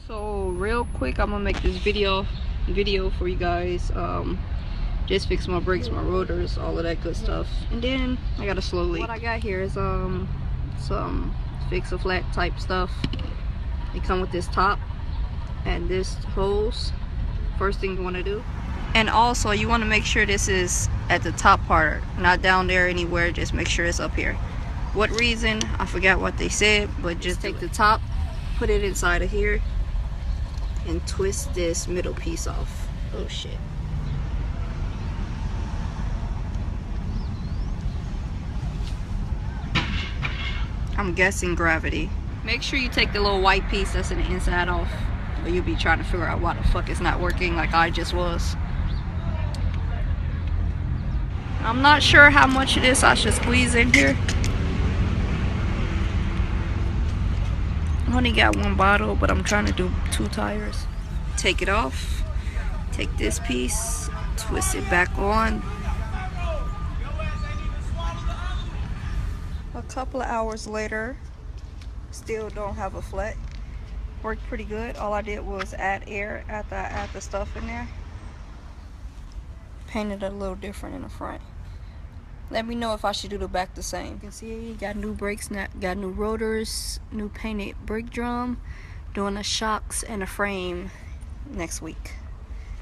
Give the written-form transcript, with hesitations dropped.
So real quick, I'm gonna make this video for you guys. Just fix my brakes, my rotors, all of that good stuff, and then I got a slow leak. What I got here is some fix a flat type stuff. They come with this top and this hose. First thing you want to do, and also you want to make sure this is at the top part, not down there anywhere. Just make sure it's up here. What reason? I forgot what they said, but just take the top, put it inside of here, and twist this middle piece off. Oh shit. I'm guessing gravity. Make sure you take the little white piece that's in the inside off, or you'll be trying to figure out why the fuck it's not working like I just was. I'm not sure how much of this I should squeeze in here. I only got one bottle, but I'm trying to do 2 tires. Take it off. Take this piece, twist it back on. A couple of hours later, still don't have a flat. Worked pretty good. All I did was add air after I add the stuff in there. Painted it a little different in the front. Let me know if I should do the back the same. You can see got new brakes, got new rotors, new painted brake drum, doing the shocks and the frame next week.